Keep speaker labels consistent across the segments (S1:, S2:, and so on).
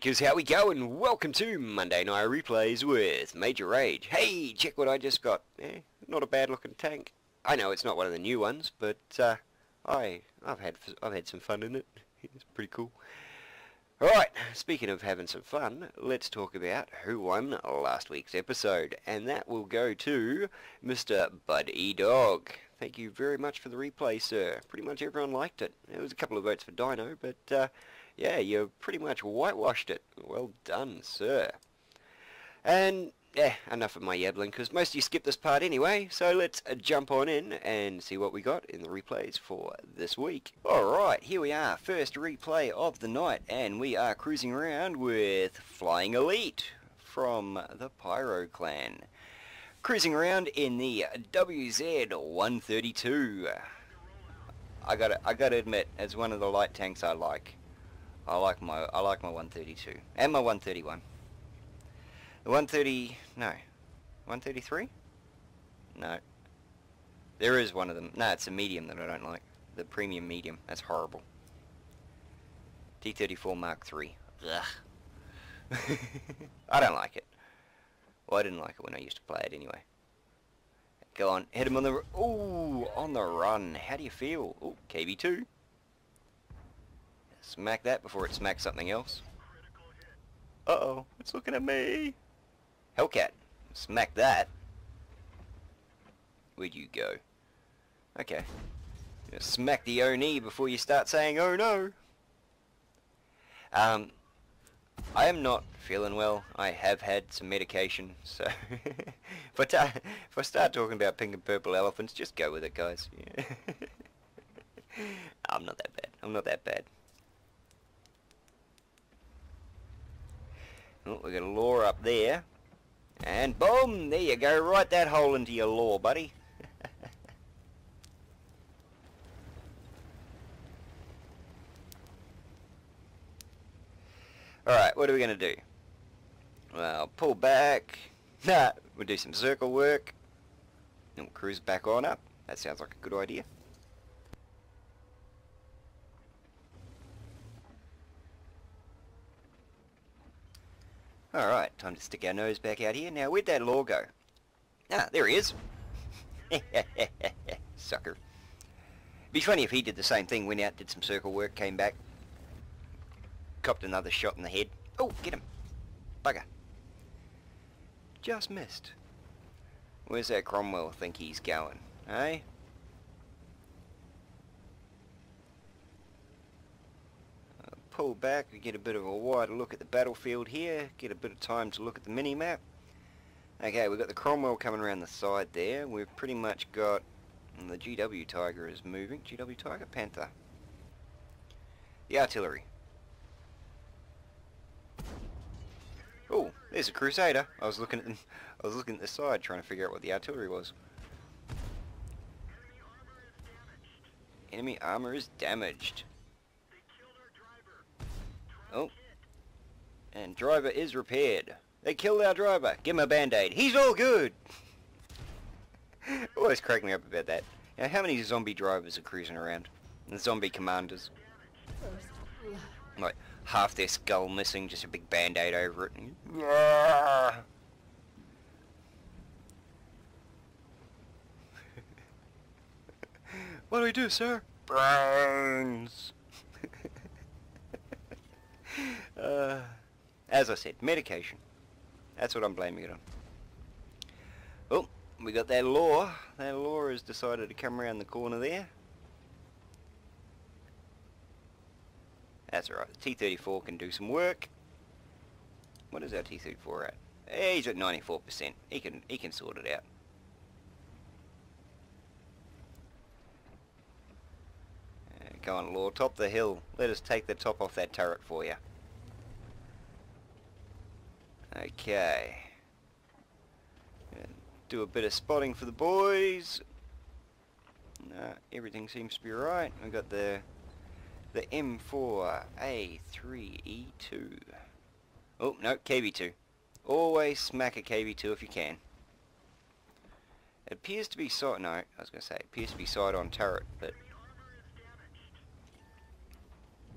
S1: Bikers, how we going? Welcome to Monday Night Replays with Major Rage. Hey, check what I just got. Not a bad looking tank. I know it's not one of the new ones, but I've had some fun in it. It's pretty cool. Alright, speaking of having some fun, let's talk about who won last week's episode, and that will go to Mr. Bud E. Dog. Thank you very much for the replay, sir. Pretty much everyone liked it. There was a couple of votes for Dino, but yeah, you pretty much whitewashed it. Well done, sir. And yeah, enough of my yabbling, because most of you skipped this part anyway, so let's jump on in and see what we got in the replays for this week. Alright, here we are, first replay of the night, and we are cruising around with Flying Elite from the Pyro Clan. Cruising around in the WZ-132. I gotta admit, as one of the light tanks I like my 132 and my 131. The 130, no, 133? No. There is one of them. No, it's a medium that I don't like. The premium medium. That's horrible. T-34 Mark III. Ugh. I don't like it. Well, I didn't like it when I used to play it anyway. Go on, hit him on the... Ooh, on the run. How do you feel? Ooh, KB2. Smack that before it smacks something else. Uh-oh, it's looking at me. Hellcat, smack that. Where'd you go? Okay. Just smack the O-knee before you start saying, oh no. I am not feeling well. I have had some medication, so... but if I start talking about pink and purple elephants, just go with it, guys. Yeah. I'm not that bad. I'm not that bad. Oh, we got a lure up there. And boom! There you go. Right that hole into your lure, buddy. Alright, what are we going to do? Well, pull back. Nah, we'll do some circle work. And we'll cruise back on up. That sounds like a good idea. Alright, time to stick our nose back out here. Now, where'd that lure go? Ah, there he is. Sucker. It'd be funny if he did the same thing, went out, did some circle work, came back, copped another shot in the head. Oh, get him. Bugger. Just missed. Where's that Cromwell think he's going? Eh? Pull back, we get a bit of a wider look at the battlefield here, get a bit of time to look at the mini-map. Okay, we've got the Cromwell coming around the side there. We've pretty much got... the GW Tiger is moving. GW Tiger? Panther. The artillery. Oh, there's a Crusader. I was looking at the side trying to figure out what the artillery was. Enemy armor is damaged. Oh. And driver is repaired. They killed our driver. Give him a band-aid. He's all good. Always crack me up about that. Now, how many zombie drivers are cruising around? And zombie commanders. Like, half their skull missing, just a big band-aid over it. What do we do, sir? Burns. As I said, medication. That's what I'm blaming it on. Oh, we got that lure. That lure has decided to come around the corner there. That's alright. The T-34 can do some work. What is our T-34 at? He's at 94%. He can sort it out. Go on, lure. Top the hill. Let us take the top off that turret for you. Okay. Do a bit of spotting for the boys. Everything seems to be right. We've got the M4A3E2. Oh, no, KB2. Always smack a KB2 if you can. It appears to be side... No, I was going to say, it appears to be side on turret, but...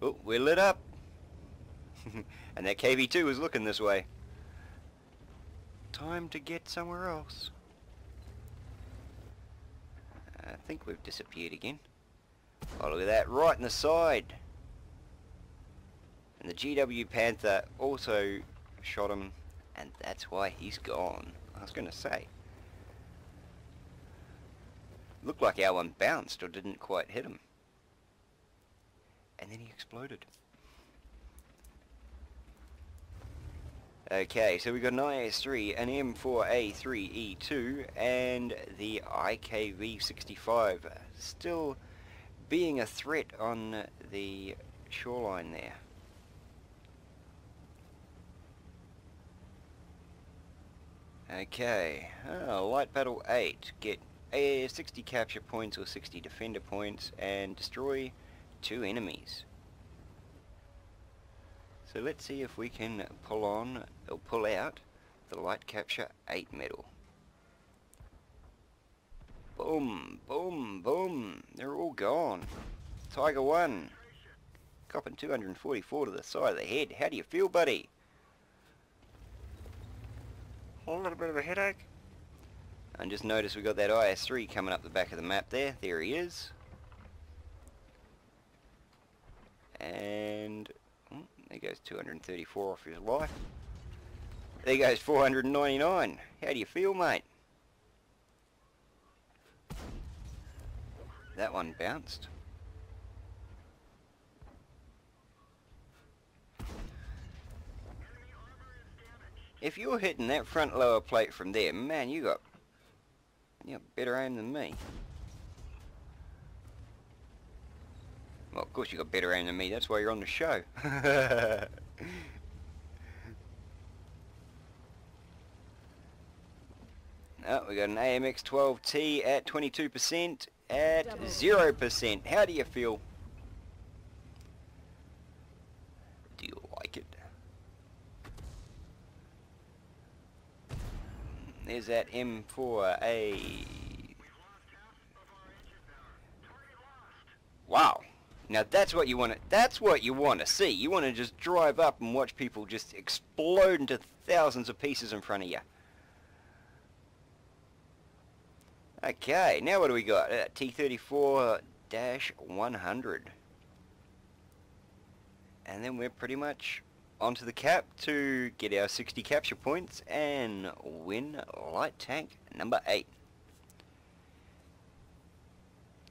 S1: Oh, we're lit up. And that KV-2 was looking this way. Time to get somewhere else. I think we've disappeared again. Oh, look at that, right in the side. And the GW Panther also shot him, and that's why he's gone. I was going to say. Looked like our one bounced or didn't quite hit him. And then he exploded. Okay, so we got an IS-3, an M4A3E2, and the IKV-65 still being a threat on the shoreline there. Okay, Light Battle 8, get 60 capture points or 60 defender points and destroy 2 enemies. So let's see if we can pull on or pull out the Light Capture 8 medal. Boom, boom, boom, they're all gone. Tiger 1, copping 244 to the side of the head. How do you feel, buddy? A little bit of a headache. And just notice we got that IS-3 coming up the back of the map there. There he is. And there goes 234 off his life. There goes 499. How do you feel, mate? That one bounced. If you're hitting that front lower plate from there, man, you got better aim than me. Well, of course you got better aim than me, that's why you're on the show. Oh, we got an AMX-12T at 22%, at 0%. How do you feel? Do you like it? There's that M4A. Wow. Now that's what you want to. That's what you want to see. You want to just drive up and watch people just explode into thousands of pieces in front of you. Okay, now what do we got? T-34-100. And then we're pretty much onto the cap to get our 60 capture points and win light tank number 8.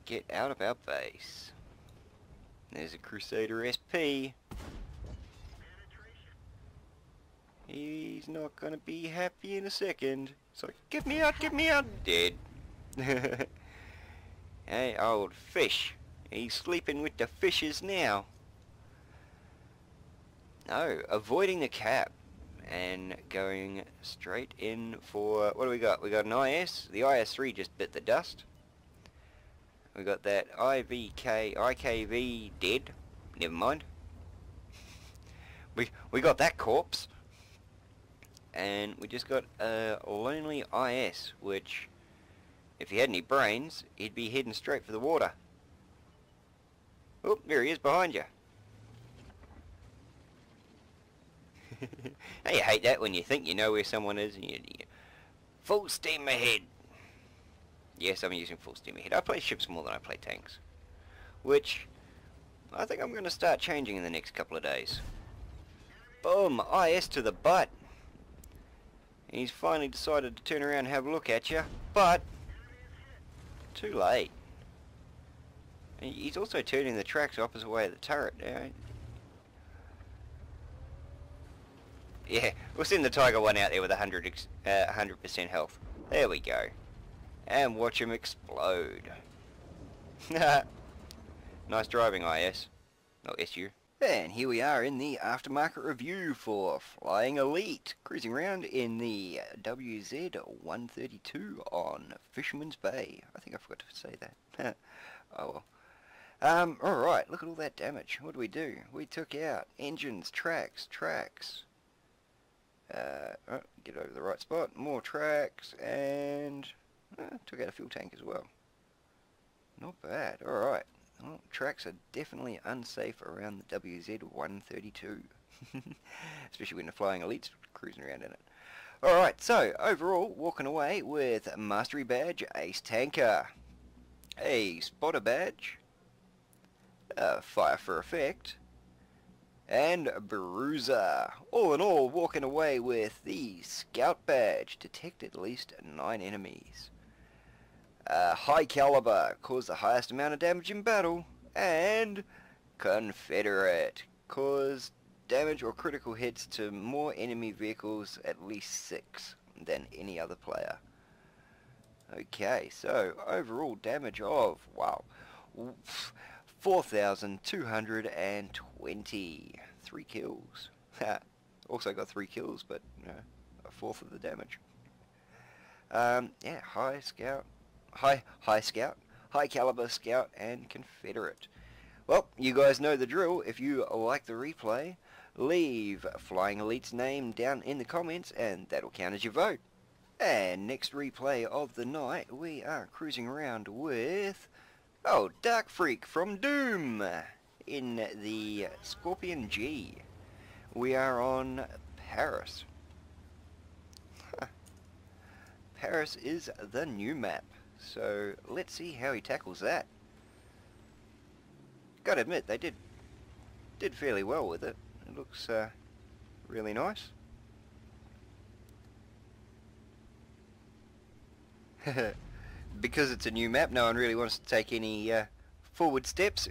S1: Get out of our base. There's a Crusader SP. He's not gonna be happy in a second. So get me out, dead. Hey, old fish. He's sleeping with the fishes now. No, avoiding the cap and going straight in for, what do we got? We got an IS. The IS-3 just bit the dust. We got that IKV dead. Never mind. We got that corpse. And we just got a lonely IS, which, if he had any brains, he'd be heading straight for the water. Oh, there he is behind you. Now you hate that when you think you know where someone is and you full steam ahead. Yes, I'm using full steam ahead. I play ships more than I play tanks, which I think I'm going to start changing in the next couple of days. Boom, IS to the butt. He's finally decided to turn around and have a look at you, but too late. He's also turning the tracks opposite way of the turret. Yeah, we'll send the Tiger 1 out there with 100% health. There we go. And watch him explode. Nice driving, IS. Not SU. And here we are in the aftermarket review for Flying Elite, cruising around in the WZ-132 on Fisherman's Bay. I think I forgot to say that. Oh well. Alright, look at all that damage. What do? We took out engines, tracks. Get over the right spot, more tracks, and took out a fuel tank as well. Not bad. Alright. Well, tracks are definitely unsafe around the WZ-132.
S2: Especially when the flying elites cruising around in it. Alright, so overall, walking away with Mastery Badge, Ace Tanker, a Spotter Badge, Fire for Effect, and Bruiser. All in all, walking away with the Scout Badge, detect at least 9 enemies. High Caliber, cause the highest amount of damage in battle, and Confederate, cause damage or critical hits to more enemy vehicles, at least 6, than any other player. Okay, so overall damage of, wow, 4,220. 3 kills. Also got 3 kills, but you know, a fourth of the damage. Yeah, high scout, high scout, high caliber scout, and Confederate. Well, you guys know the drill. If you like the replay, leave Flying Elite's name down in the comments, and that'll count as your vote. And next replay of the night, we are cruising around with, oh, Dark Freak from Doom in the Scorpion G. We are on Paris. Paris is the new map, so let's see how he tackles that. Gotta admit, they did fairly well with it. It looks really nice. Because it's a new map, no one really wants to take any forward steps,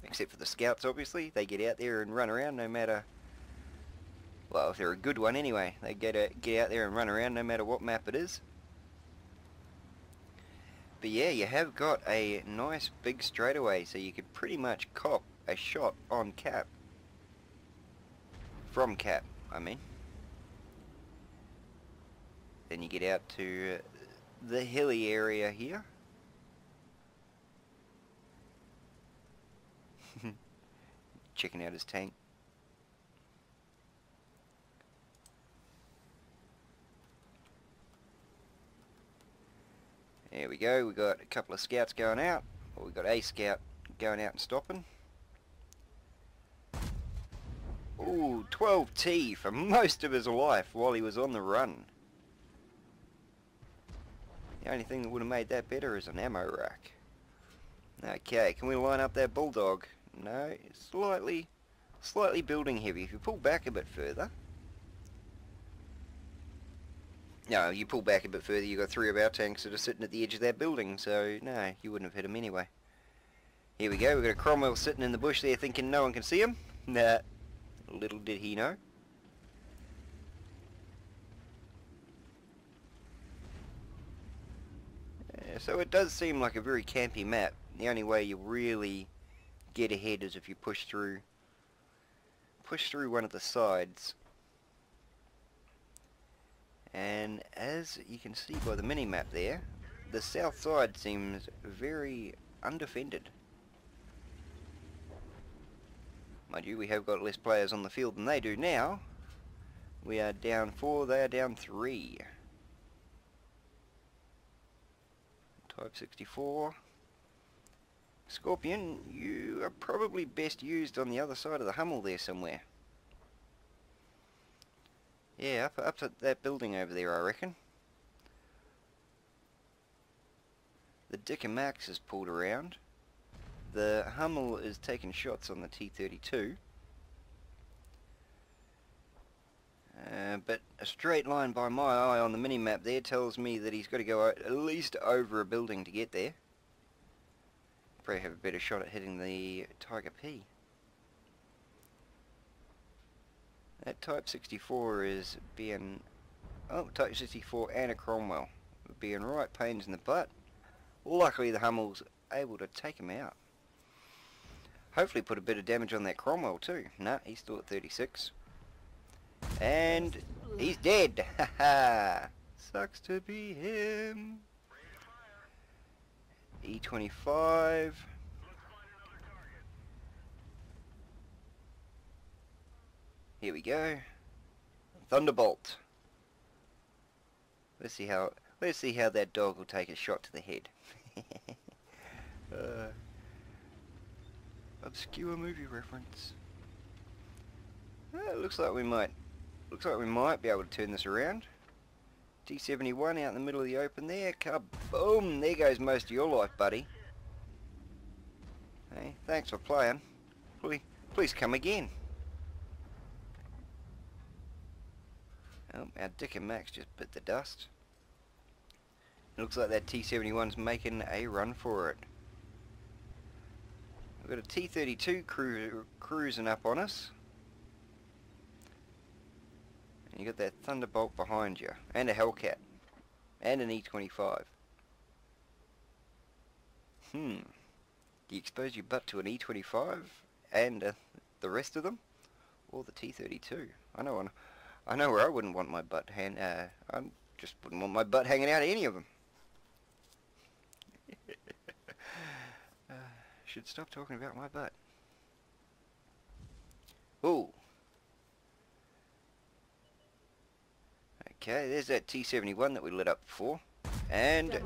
S2: except for the scouts, obviously. They get out there and run around no matter, well, if they're a good one anyway, they get out there and run around no matter what map it is. But yeah, you have got a nice big straightaway, so you could pretty much cop a shot on cap. From cap, I mean. Then you get out to the hilly area here. Checking out his tank. There we go, we got a couple of scouts going out, or we got a scout going out and stopping. Ooh, 12T for most of his life while he was on the run. The only thing that would have made that better is an ammo rack. Okay, can we line up that bulldog? No, it's slightly building heavy. If you pull back a bit further. No, you pull back a bit further, you've got 3 of our tanks that are sitting at the edge of that building, so no, you wouldn't have hit them anyway. Here we go, we've got a Cromwell sitting in the bush there thinking no one can see him. Nah, little did he know. So it does seem like a very campy map. The only way you really get ahead is if you push through one of the sides. And as you can see by the mini-map there, the south side seems very undefended. Mind you, we have got less players on the field than they do now. We are down 4, they are down 3. Type 64. Scorpion, you are probably best used on the other side of the Hummel there somewhere. Yeah, up at that building over there, I reckon. The Dicker Max is pulled around. The Hummel is taking shots on the T-32. But a straight line by my eye on the mini-map there tells me that he's got to go at least over a building to get there. Probably have a better shot at hitting the Tiger P. That Type 64 is being... oh, Type 64 and a Cromwell. Being right pains in the butt. Luckily the Hummel's able to take him out. Hopefully put a bit of damage on that Cromwell too. Nah, he's still at 36. And he's dead. Haha. Sucks to be him. E25. Here we go. Thunderbolt. Let's see how that dog will take a shot to the head. Obscure movie reference. Looks like we might be able to turn this around. T71 out in the middle of the open there. Kaboom! There goes most of your life, buddy. Hey, thanks for playing. Please come again. Oh, our Dick and Max just bit the dust. It looks like that T71's making a run for it. We've got a T32 cruising up on us. And you got that Thunderbolt behind you. And a Hellcat. And an E25. Do you expose your butt to an E25 and the rest of them? Or the T32? I know where I wouldn't want my butt I just wouldn't want my butt hanging out of any of them. Should stop talking about my butt. Ooh. Okay, there's that T71 that we lit up before. And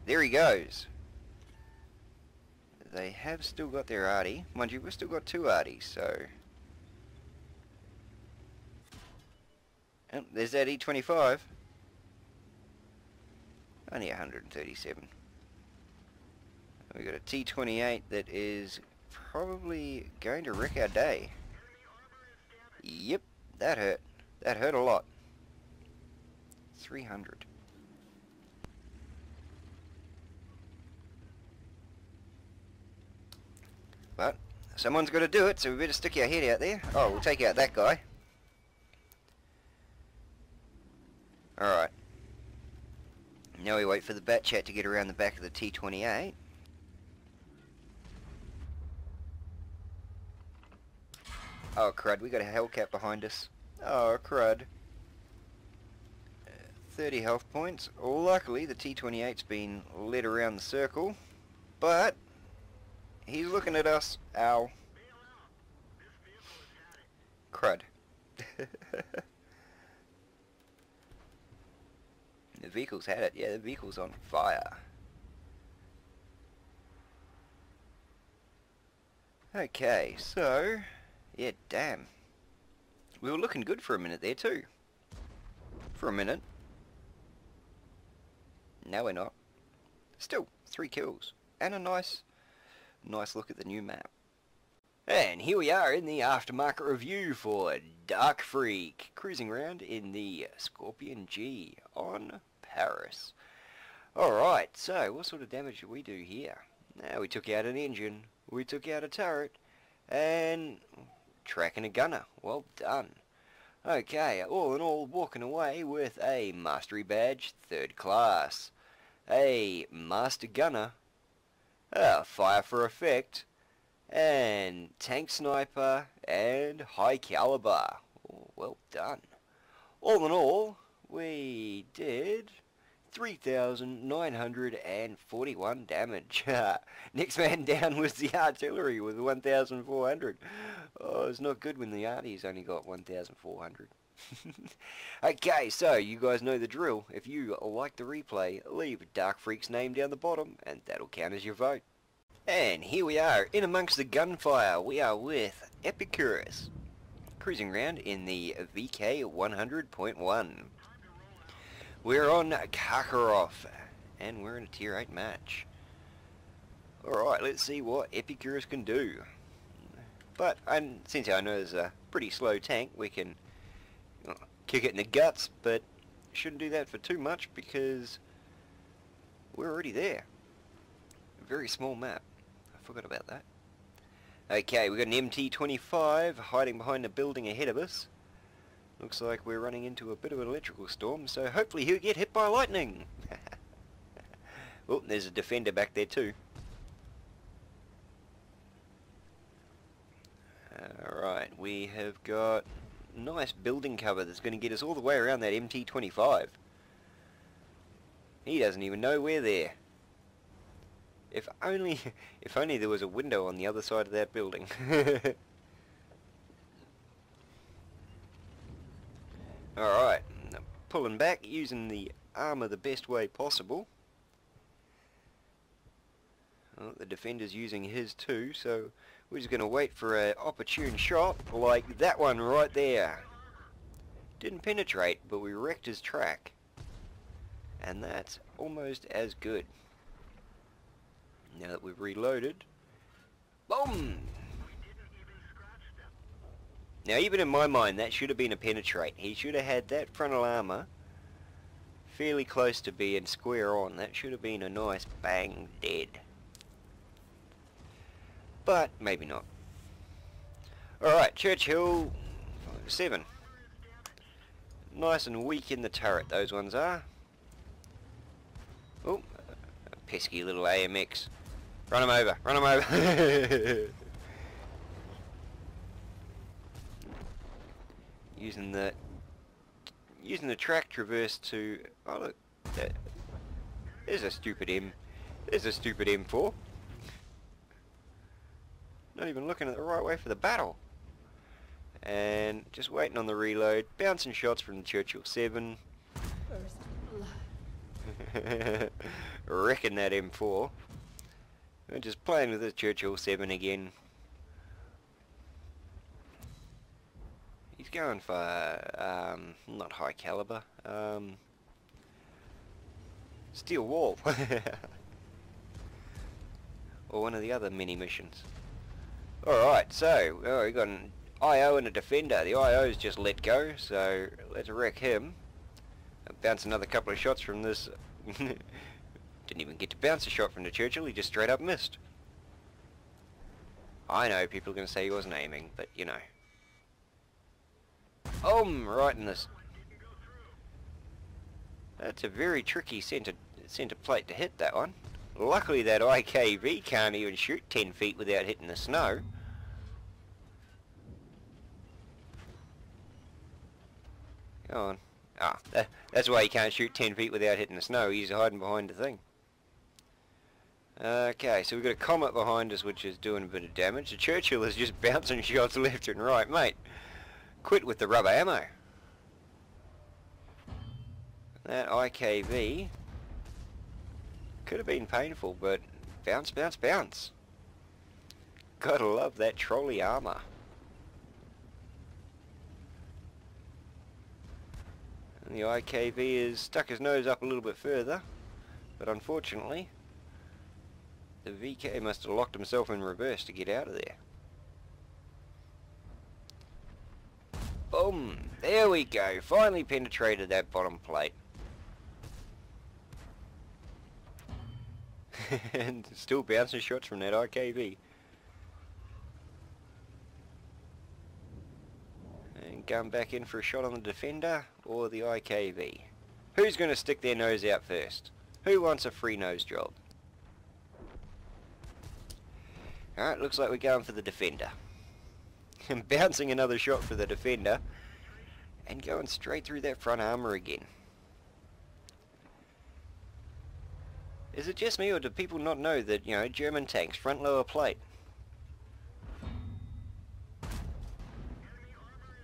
S2: there he goes. They have still got their arty. Mind you, we've still got two arties, so... Oh, there's that E25. Only 137. We got a T28 that is probably going to wreck our day. Yep, that hurt. That hurt a lot. 300. But someone's got to do it, so we better stick our head out there. Oh, we'll take out that guy. Alright. Now we wait for the bat chat to get around the back of the T28. Oh crud, we got a Hellcat behind us. Oh crud. 30 health points. Luckily the T28's been led around the circle, but he's looking at us. Ow. Crud. The vehicle's had it. Yeah, the vehicle's on fire. Okay, so... yeah, damn. We were looking good for a minute there too. For a minute. Now we're not. Still, 3 kills. And a nice look at the new map. And here we are in the aftermarket review for Dark Freak, cruising around in the Scorpion G on Paris. Alright, so what sort of damage did we do here? Now we took out an engine, we took out a turret, and tracking a gunner. Well done. Okay, all in all, walking away with a Mastery Badge 3rd class, a Master Gunner, a Fire for Effect, and Tank Sniper, and High Caliber. Well done. All in all, we did 3,941 damage. Next man down was the artillery with 1,400. Oh, it's not good when the arty's only got 1,400. Okay, so you guys know the drill. If you like the replay, leave Dark Freak's name down the bottom, and that'll count as your vote. And here we are, in amongst the gunfire. We are with Epicurus, cruising around in the VK 100.1. We're on Karkaroff, and we're in a tier 8 match. Alright, let's see what Epicurus can do. But since I know there's a pretty slow tank, we can kick it in the guts, but shouldn't do that for too much because we're already there. A very small map. I forgot about that. Okay, we've got an MT-25 hiding behind a building ahead of us. Looks like we're running into a bit of an electrical storm, so hopefully he'll get hit by lightning. Oh, there's a defender back there too. Alright, we have got nice building cover that's going to get us all the way around that MT-25. He doesn't even know we're there. If only there was a window on the other side of that building. Alright, pulling back, using the armour the best way possible.
S1: Well, the defender's using his too, so we're just going to wait for an opportune shot like that one right there. Didn't penetrate, but we wrecked his track. And that's almost as good. Now that we've reloaded. Boom! Now even in my mind that should have been a penetrate. He should have had that frontal armor fairly close to being square on. That should have been a nice bang dead. But maybe not. Alright, Churchill 7. Nice and weak in the turret, those ones are. Oh, a pesky little AMX. Run him over, run him over. using the track traverse to, oh look, there's a stupid M4. Not even looking at the right way for the battle. And just waiting on the reload, bouncing shots from the Churchill 7. Wrecking that M4. And just playing with the Churchill 7 again. He's going for, not high caliber, steel wall. Or one of the other mini missions. Alright, so, we got an IO and a defender. The IO's just let go, so let's wreck him. Bounce another couple of shots from this. Didn't even get to bounce a shot from the Churchill, he just straight up missed. I know people are going to say he wasn't aiming, but you know. Right in this. That's a very tricky center plate to hit, that one. Luckily that IKV can't even shoot 10 feet without hitting the snow. Go on. That's why he can't shoot 10 feet without hitting the snow. He's hiding behind the thing. Okay, so we've got a Comet behind us which is doing a bit of damage. The Churchill is just bouncing shots left and right. Mate, quit with the rubber ammo. That IKV could have been painful, but bounce, bounce, bounce. Gotta love that trolley armor. And the IKV has stuck his nose up a little bit further, but unfortunately the VK must have locked himself in reverse to get out of there. Boom! There we go. Finally penetrated that bottom plate. And still bouncing shots from that IKV. And going back in for a shot on the defender or the IKV. Who's going to stick their nose out first? Who wants a free nose job? Alright, looks like we're going for the defender. And bouncing another shot for the defender. And going straight through that front armor again. Is it just me, or do people not know that, you know, German tanks, front lower plate?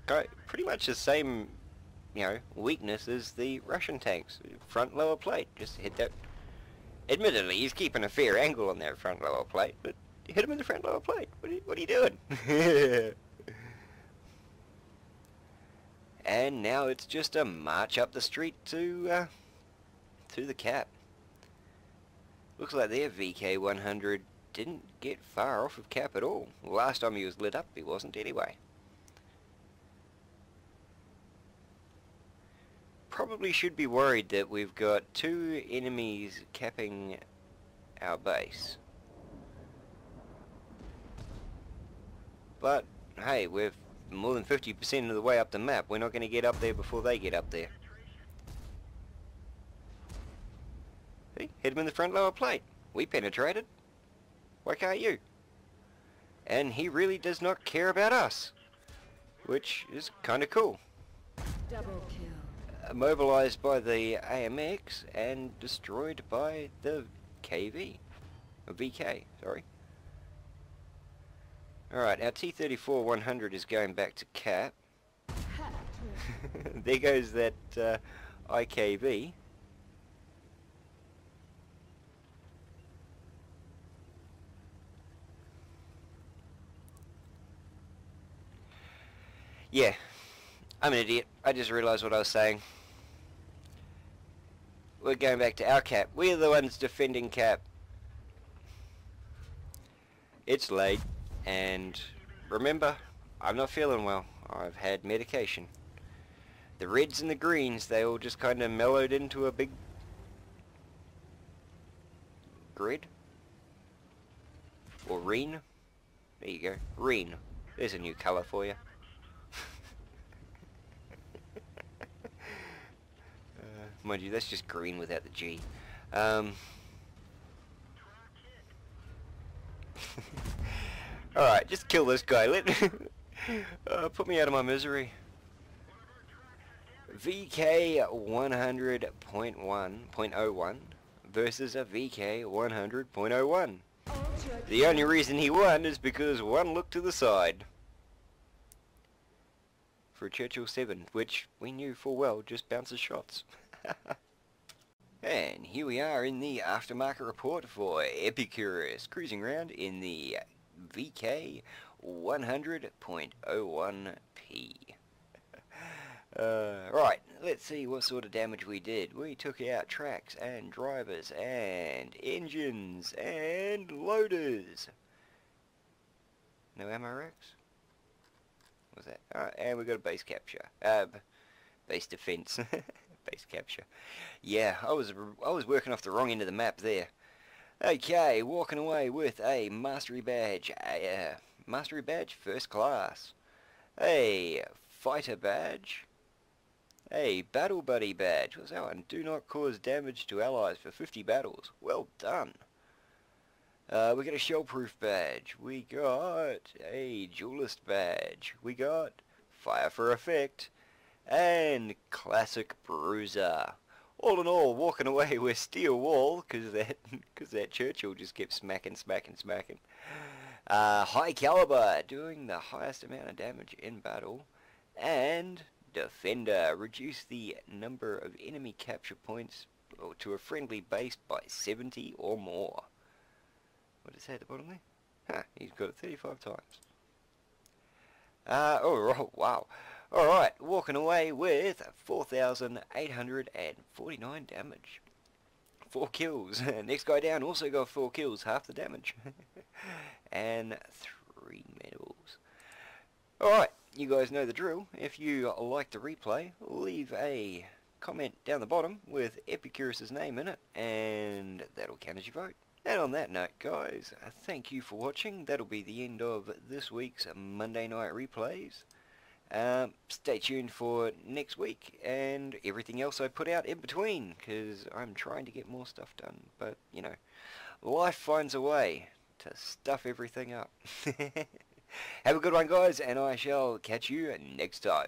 S1: Got pretty much the same, you know, weakness as the Russian tanks. Front lower plate, just hit that. Admittedly, he's keeping a fair angle on that front lower plate, but hit him in the front lower plate. What are you doing? And now it's just a march up the street to the cap. Looks like their VK100 didn't get far off of cap at all. Last time he was lit up, he wasn't anyway. Probably should be worried that we've got 2 enemies capping our base. But, hey, we're more than 50% of the way up the map. We're not going to get up there before they get up there. See? Hit him in the front lower plate. We penetrated. Why can't you? And he really does not care about us. Which is kind of cool.
S3: Double kill.
S1: Mobilized by the AMX and destroyed by the KV. Or VK, sorry. Alright, our T-34-100 is going back to cap. There goes that IKV. Yeah, I'm an idiot. I just realised what I was saying. We're going back to our cap. We're the ones defending cap. It's late, and remember, I'm not feeling well. I've had medication. The reds and the greens, they all just kind of mellowed into a big grid. Or reen. There you go. Reen. There's a new colour for you. Mind you, that's just green without the G. Alright, just kill this guy. Put me out of my misery. VK 100.1.01 versus a VK 100.01. The only reason he won is because one looked to the side. For a Churchill 7, which we knew full well just bounces shots. And here we are in the aftermarket report for Epicurus, cruising around in the VK 100.01p. Right, let's see what sort of damage we did. We took out tracks and drivers and engines and loaders. No ammo racks? What was that? Alright, and we got a base capture. Base defense. Base capture. Yeah, I was working off the wrong end of the map there. Okay, walking away with a mastery badge. Mastery badge first class. A fighter badge. A battle buddy badge. What's that one? Do not cause damage to allies for 50 battles. Well done. We got a shell-proof badge. We got a duelist badge. We got fire for effect. And classic bruiser. All in all, walking away with steel wall, cause that Churchill just kept smacking. High caliber, doing the highest amount of damage in battle. And defender, reduce the number of enemy capture points to a friendly base by 70 or more. What does it say at the bottom there? Huh, he's got it 35 times. Oh, wow. Alright, walking away with 4,849 damage. 4 kills. Next guy down also got 4 kills, half the damage. And 3 medals. Alright, you guys know the drill. If you like the replay, leave a comment down the bottom with Epicurus' name in it, and that'll count as your vote. And on that note, guys, thank you for watching. That'll be the end of this week's Monday Night Replays. Stay tuned for next week and everything else I put out in between, because I'm trying to get more stuff done. But, you know, life finds a way to stuff everything up. Have a good one, guys, and I shall catch you next time.